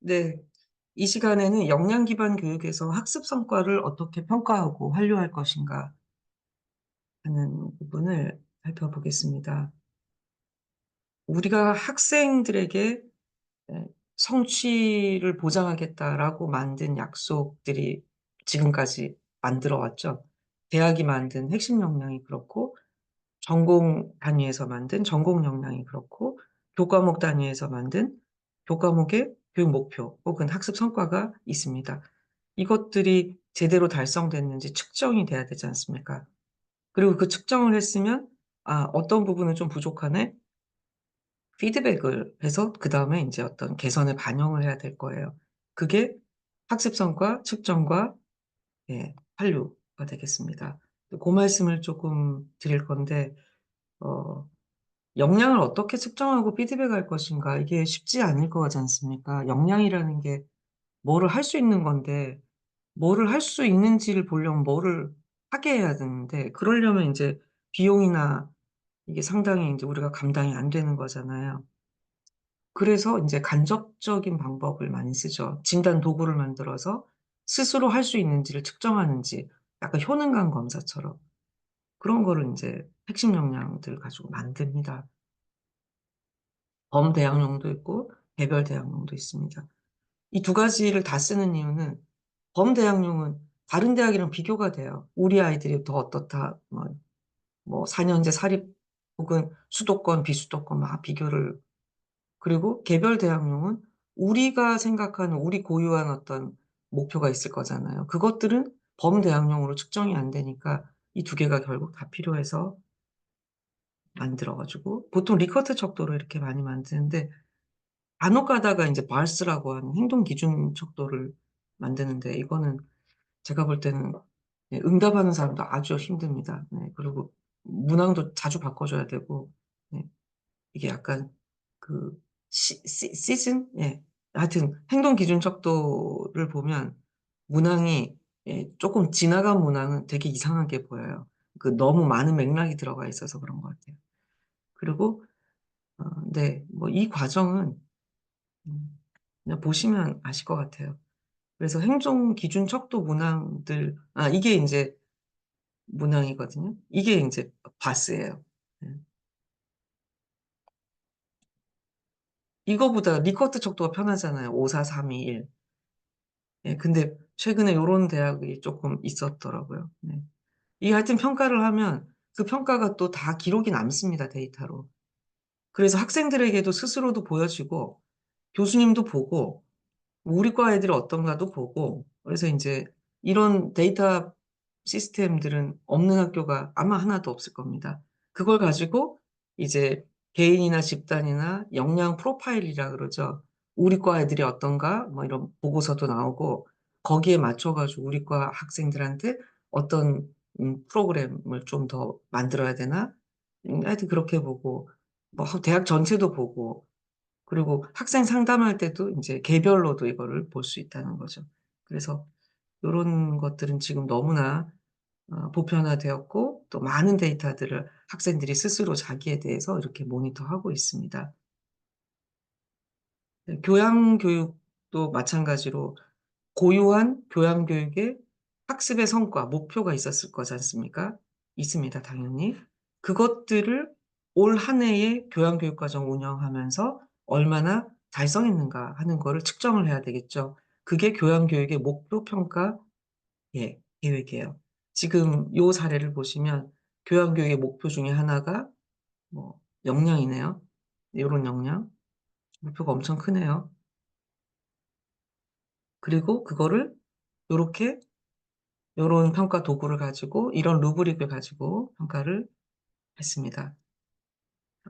네. 이 시간에는 역량 기반 교육에서 학습 성과를 어떻게 평가하고 환류할 것인가 하는 부분을 살펴보겠습니다. 우리가 학생들에게 성취를 보장하겠다라고 만든 약속들이 지금까지 만들어 왔죠. 대학이 만든 핵심 역량이 그렇고, 전공 단위에서 만든 전공 역량이 그렇고, 교과목 단위에서 만든 교과목의 교육 목표 혹은 학습 성과가 있습니다. 이것들이 제대로 달성됐는지 측정이 돼야 되지 않습니까? 그리고 그 측정을 했으면 '아 어떤 부분은 좀 부족하네.' 피드백을 해서 그다음에 인제 어떤 개선을 반영을 해야 될 거예요. 그게 학습 성과 측정과 한류가 되겠습니다. 고 말씀을 쪼끔 드릴 건데 어 역량을 어떻게 측정하고 피드백할 것인가 이게 쉽지 않을 거지 않습니까? 역량이라는 게 뭐를 할 수 있는 건데 뭐를 할 수 있는지를 보려면 뭐를 하게 해야 되는데 그러려면 인제 비용이나 이게 상당히 인제 우리가 감당이 안 되는 거잖아요. 그래서 인제 간접적인 방법을 많이 쓰죠. 진단 도구를 만들어서 스스로 할 수 있는지를 측정하는지 약간 효능감 검사처럼 그런 거를 인제 핵심 역량들 가지고 만듭니다. 범대학용도 있고 개별 대학용도 있습니다. 이 두 가지를 다 쓰는 이유는 범대학용은 다른 대학이랑 비교가 돼요. 우리 아이들이 더 어떻다 뭐 4 년제 사립 혹은 수도권, 비수도권 막 비교를 그리고 개별 대학용은 우리가 생각하는 우리 고유한 어떤 목표가 있을 거잖아요. 그것들은 범대학용으로 측정이 안 되니까 이 두 개가 결국 다 필요해서 만들어 가지고 보통 리커트 척도로 이렇게 많이 만드는데 간혹 가다가 인제 바르스라고 하는 행동 기준 척도를 만드는데 이거는 제가 볼 때는 응답하는 사람도 아주 힘듭니다. 네. 그리고 문항도 자주 바꿔 줘야 되고 네. 이게 약간 그 시즌? 예. 하여튼 행동 기준 척도를 보면 문항이 쪼끔 지나간 문항은 되게 이상하게 보여요. 그 너무 많은 맥락이 들어가 있어서 그런 것 같아요. 그리고 네 뭐 이 과정은 그냥 보시면 아실 것 같아요. 그래서 행동 기준 척도 문항들 이게 인제 문항이거든요. 이게 인제 바스예요. 예. 이거보다 리커트 척도가 편하잖아요. 5, 4, 3, 2, 1. 예 근데 최근에 요런 대학이 쪼끔 있었더라고요. 네. 이게 하여튼 평가를 하면 그 평가가 또 다 기록이 남습니다, 데이터로. 그래서 학생들에게도 스스로도 보여지고 교수님도 보고 우리 과 애들이 어떤가도 보고 그래서 인제 이런 데이터 시스템들은 없는 학교가 아마 하나도 없을 겁니다. 그걸 가지고 이제 개인이나 집단이나 역량 프로파일이라 그러죠. "우리 과 애들이 어떤가?" 뭐 이런 보고서도 나오고 거기에 맞춰 가지고 우리 과 학생들한테 어떤 프로그램을 좀 더 만들어야 되나? 하여튼 그렇게 보고 뭐 대학 전체도 보고 그리고 학생 상담할 때도 인제 개별로도 이거를 볼 수 있다는 거죠. 그래서 요런 것들은 지금 너무나 보편화되었고 또 많은 데이터들을 학생들이 스스로 자기에 대해서 이렇게 모니터하고 있습니다. 네 교양 교육도 마찬가지로 고유한 교양 교육의 학습의 성과, 목표가 있었을 거지 않습니까? 있습니다 당연히. 그것들을 올 한 해의 교양 교육 과정 운영하면서 얼마나 달성했는가 하는 거를 측정을 해야 되겠죠. 그게 교양 교육의 목표 평가 계획이에요. 지금 요 사례를 보시면 교양 교육의 목표 중에 하나가 뭐 역량이네요. 요런 역량. 목표가 엄청 크네요. 그리고 그거를 요렇게 요런 평가 도구를 가지고 이런 루브릭을 가지고 평가를 했습니다.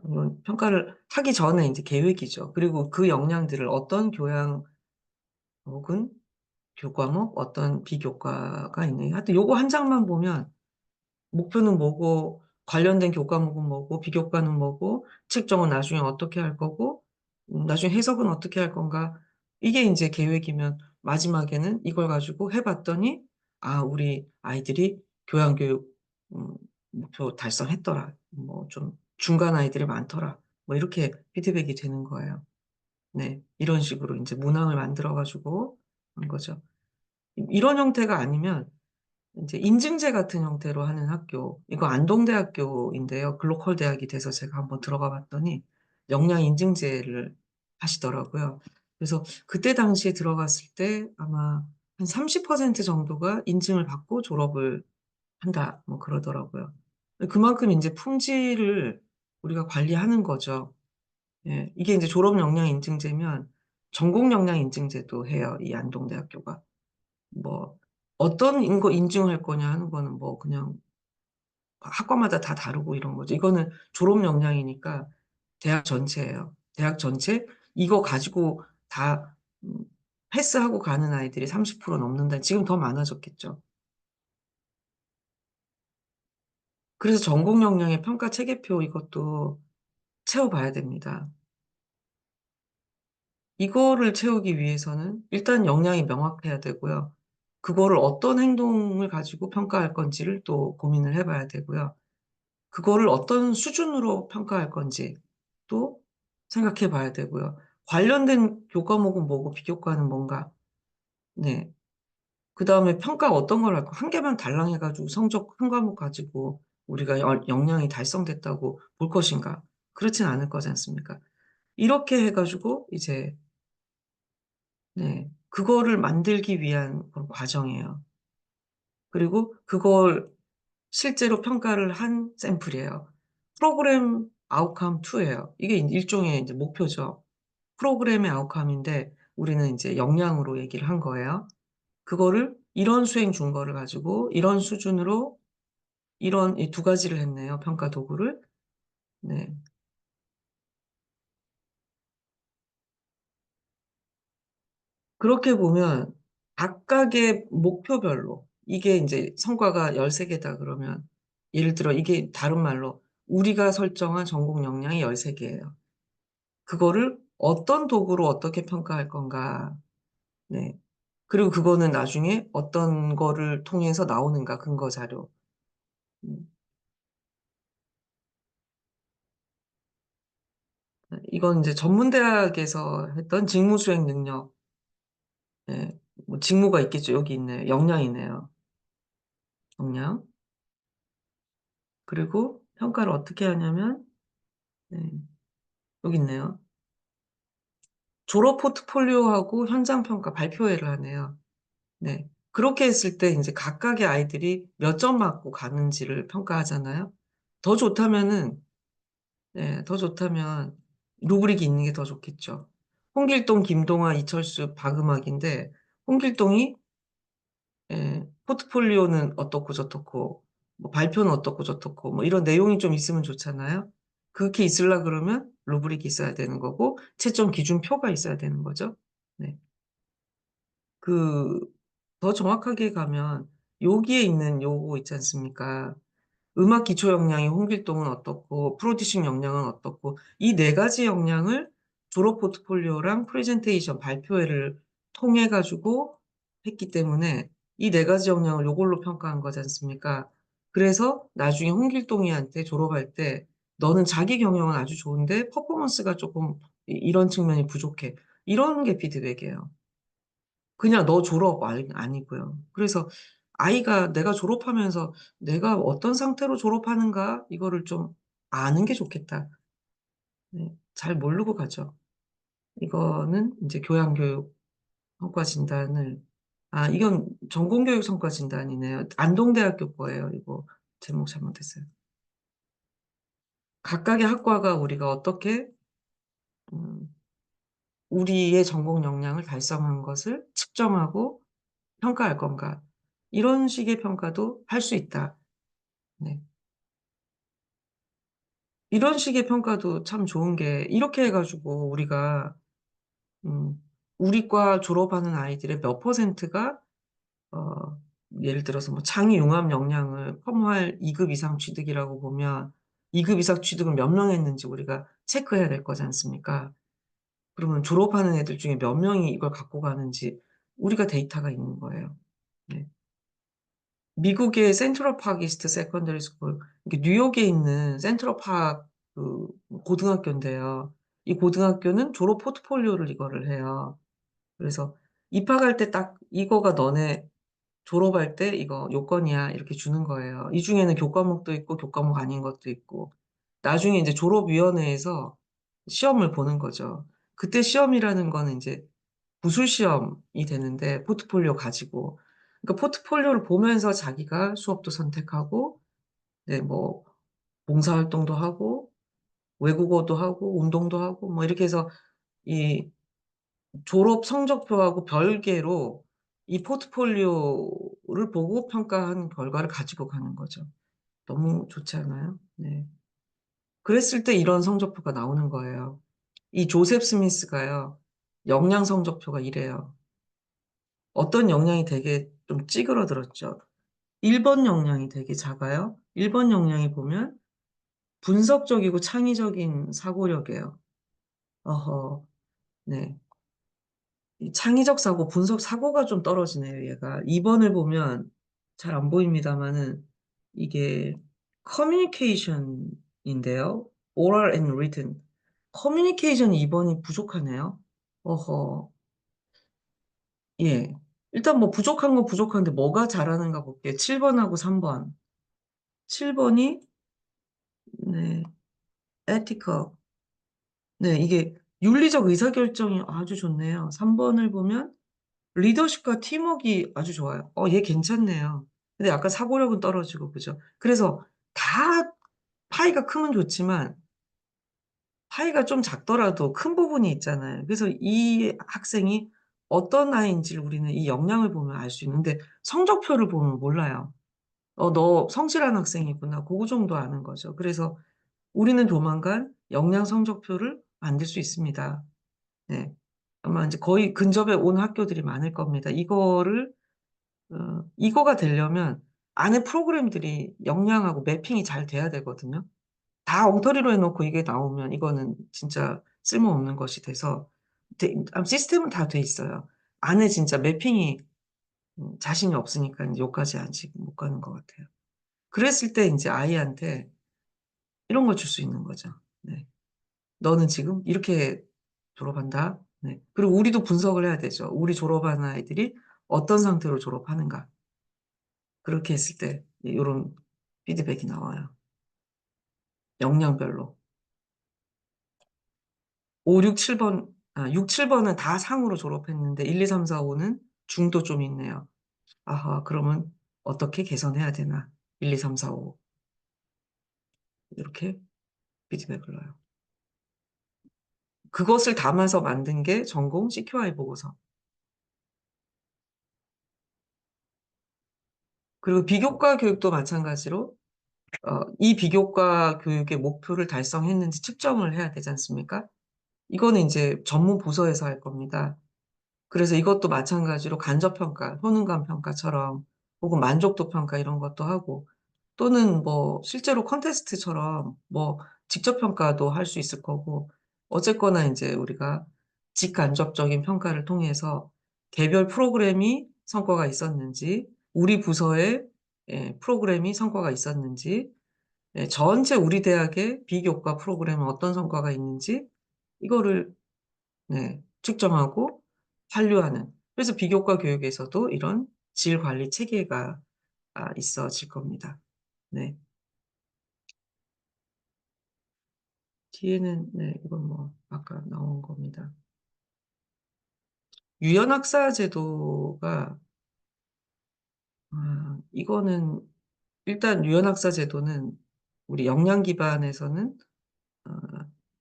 물론 평가를 하기 전에 인제 계획이죠. 그리고 그 역량들을 어떤 교양 혹은 교과목 어떤 비교과가 있네. 하여튼 요거 한 장만 보면 목표는 뭐고 관련된 교과목은 뭐고 비교과는 뭐고 측정은 나중에 어떻게 할 거고 나중에 해석은 어떻게 할 건가. 이게 인제 계획이면 마지막에는 이걸 가지고 해 봤더니 '아 우리 아이들이 교양 교육 음 목표 달성했더라. 뭐 좀 중간 아이들이 많더라.' 뭐 이렇게 피드백이 되는 거예요. 네, 이런 식으로 이제 문항을 만들어가지고 한 거죠. 이런 형태가 아니면 이제 인증제 같은 형태로 하는 학교, 이거 안동대학교인데요. 글로컬 대학이 돼서 제가 한번 들어가 봤더니 역량 인증제를 하시더라고요. 그래서 그때 당시에 들어갔을 때 아마 한 30% 정도가 인증을 받고 졸업을 한다, 뭐 그러더라고요. 그만큼 이제 품질을 우리가 관리하는 거죠. 예, 이게 이제 졸업 역량 인증제면 전공 역량 인증제도 해요. 이 안동대학교가. 뭐 어떤 거 인증할 거냐 하는 거는 뭐 그냥 학과마다 다 다르고 이런 거죠. 이거는 졸업 역량이니까 대학 전체예요. 대학 전체 이거 가지고 다 패스하고 가는 아이들이 30% 넘는다. 지금 더 많아졌겠죠. 그래서 전공 역량의 평가 체계표 이것도 채워봐야 됩니다. 이거를 채우기 위해서는 일단 역량이 명확해야 되고요. 그거를 어떤 행동을 가지고 평가할 건지를 또 고민을 해봐야 되고요. 그거를 어떤 수준으로 평가할 건지 또 생각해 봐야 되고요. 관련된 교과목은 뭐고 비교과는 뭔가. 네. 그 다음에 평가 어떤 걸 할까? 한 개만 달랑해가지고 성적 한 과목 가지고 우리가 역량이 달성됐다고 볼 것인가? 그렇진 않을 거지 않습니까? 이렇게 해가지고 이제 네. 그거를 만들기 위한 그런 과정이에요. 그리고 그걸 실제로 평가를 한 샘플이에요. 프로그램 아웃컴 2예요. 이게 일종의 이제 목표죠. 프로그램의 아웃컴인데 우리는 이제 역량으로 얘기를 한 거예요. 그거를 이런 수행 준거를 가지고 이런 수준으로 이런 이 두 가지를 했네요. 평가 도구를. 네. 그렇게 보면 각각의 목표별로 이게 이제 성과가 13개다 그러면 예를 들어 이게 다른 말로 우리가 설정한 전공 역량이 13개예요. 그거를 어떤 도구로 어떻게 평가할 건가. 네. 그리고 그거는 나중에 어떤 거를 통해서 나오는가 근거 자료. 음, 이건 이제 전문대학에서 했던 직무 수행 능력. 네. 뭐 직무가 있겠죠. 여기 있네요. 역량이네요. 역량. 그리고 평가를 어떻게 하냐면 네. 여기 있네요. 졸업 포트폴리오하고 현장 평가 발표회를 하네요. 네. 그렇게 했을 때 이제 각각의 아이들이 몇 점 맞고 가는지를 평가하잖아요. 더 좋다면은, 네, 더 좋다면 루브릭이 있는 게 더 좋겠죠. 홍길동, 김동아, 이철수, 박음학인데, 홍길동이, 포트폴리오는 어떻고 저떻고, 뭐 발표는 어떻고 저떻고, 뭐 이런 내용이 좀 있으면 좋잖아요. 그렇게 있으려 그러면 루브릭이 있어야 되는 거고, 채점 기준표가 있어야 되는 거죠. 네. 그, 더 정확하게 가면, 여기에 있는 요거 있지 않습니까? 음악 기초 역량이 홍길동은 어떻고, 프로듀싱 역량은 어떻고, 이 네 가지 역량을 졸업 포트폴리오랑 프레젠테이션 발표회를 통해 가지고 했기 때문에 이 네 가지 역량을 요걸로 평가한 거지 않습니까? 그래서 나중에 홍길동이한테 졸업할 때 너는 자기 경영은 아주 좋은데 퍼포먼스가 조금 이런 측면이 부족해. 이런 게 피드백이에요. 그냥 너 졸업 아니고요. 그래서 아이가 내가 졸업하면서 내가 어떤 상태로 졸업하는가 이거를 좀 아는 게 좋겠다. 네, 잘 모르고 가죠. 이거는 이제 교양교육 성과 진단을 이건 전공교육 성과 진단이네요. 안동대학교 거예요. 이거 제목 잘못했어요. 각각의 학과가 우리가 어떻게 음, 우리의 전공 역량을 달성한 것을 측정하고 평가할 건가? 이런 식의 평가도 할 수 있다. 네. 이런 식의 평가도 참 좋은 게, 이렇게 해가지고 우리가, 음, 우리과 졸업하는 아이들의 몇 퍼센트가, 어, 예를 들어서 뭐 창의 융합 역량을 펌할 2급 이상 취득이라고 보면 2급 이상 취득을 몇 명 했는지 우리가 체크해야 될 거지 않습니까? 그러면 졸업하는 애들 중에 몇 명이 이걸 갖고 가는지 우리가 데이터가 있는 거예요. 네. 미국의 센트럴 파크 이스트 세컨더리 스쿨, 이게 뉴욕에 있는 센트럴 파크 그 고등학교인데요. 이 고등학교는 졸업 포트폴리오를 이거를 해요. 그래서 입학할 때 딱 이거가 너네 졸업할 때 이거 요건이야 이렇게 주는 거예요. 이 중에는 교과목도 있고 교과목 아닌 것도 있고 나중에 이제 졸업위원회에서 시험을 보는 거죠. 그때 시험이라는 거는 이제 부술 시험이 되는데 포트폴리오 가지고 그러니까 포트폴리오를 보면서 자기가 수업도 선택하고 네, 뭐 봉사활동도 하고 외국어도 하고 운동도 하고 뭐 이렇게 해서 이 졸업 성적표하고 별개로 이 포트폴리오를 보고 평가한 결과를 가지고 가는 거죠. 너무 좋지 않아요? 네. 그랬을 때 이런 성적표가 나오는 거예요. 이 조셉 스미스가요, 역량 성적표가 이래요. 어떤 역량이 되게 좀 찌그러들었죠. 1번 역량이 되게 작아요. 1번 역량이 보면 분석적이고 창의적인 사고력이에요. 어허, 네. 이 창의적 사고, 분석 사고가 좀 떨어지네요, 얘가. 2번을 보면 잘 안 보입니다만은 이게 커뮤니케이션인데요. oral and written. 커뮤니케이션이 2번이 부족하네요. 어허, 예. 일단 뭐 부족한 건 부족한데 뭐가 잘하는가 볼게요. 7번하고 3번. 7번이 네, ethical. 네, 이게 윤리적 의사결정이 아주 좋네요. 3번을 보면 리더십과 팀워크가 아주 좋아요. 얘 괜찮네요. 근데 약간 사고력은 떨어지고, 그죠? 그래서 다 파이가 크면 좋지만, 파이가 좀 작더라도 큰 부분이 있잖아요. 그래서 이 학생이 어떤 아이인지를 우리는 이 역량을 보면 알 수 있는데, 성적표를 보면 몰라요. 너 성실한 학생이구나. 그거 정도 아는 거죠. 그래서 우리는 조만간 역량 성적표를 만들 수 있습니다. 네. 아마 이제 거의 근접해 온 학교들이 많을 겁니다. 이거가 되려면 안에 프로그램들이 역량하고 매핑이 잘 돼야 되거든요. 다 엉터리로 해놓고 이게 나오면 이거는 진짜 쓸모없는 것이 돼서 시스템은 다 돼 있어요. 안에 진짜 매핑이 자신이 없으니까 이제 여기까지 아직 못 가는 것 같아요. 그랬을 때 이제 아이한테 이런 걸 줄 수 있는 거죠. 네. 너는 지금 이렇게 졸업한다. 네. 그리고 우리도 분석을 해야 되죠. 우리 졸업하는 아이들이 어떤 상태로 졸업하는가. 그렇게 했을 때 이런 피드백이 나와요. 역량별로. 5, 6, 7번, 6, 7번은 다 상으로 졸업했는데 1, 2, 3, 4, 5는 중도 좀 있네요. 아하, 그러면 어떻게 개선해야 되나? 1, 2, 3, 4, 5. 이렇게 피드백을 넣어요. 그것을 담아서 만든 게 전공 CQI 보고서. 그리고 비교과 교육도 마찬가지로 이 비교과 교육의 목표를 달성했는지 측정을 해야 되지 않습니까? 이거는 이제 전문 부서에서 할 겁니다. 그래서 이것도 마찬가지로 간접평가, 효능감 평가처럼 혹은 만족도 평가 이런 것도 하고 또는 뭐 실제로 컨테스트처럼 뭐 직접 평가도 할 수 있을 거고 어쨌거나 이제 우리가 직간접적인 평가를 통해서 개별 프로그램이 성과가 있었는지 우리 부서의 프로그램이 성과가 있었는지 전체 우리 대학의 비교과 프로그램은 어떤 성과가 있는지 이거를 측정하고 한류하는. 그래서 비교과 교육에서도 이런 질 관리 체계가 있어질 겁니다. 네. 뒤에는 이건 뭐 아까 나온 겁니다. 유연학사 제도가 이거는 일단 유연학사 제도는 우리 역량 기반에서는 어,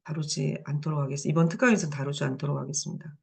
다루지 않도록 하겠습니다. 이번 특강에서는 다루지 않도록 하겠습니다.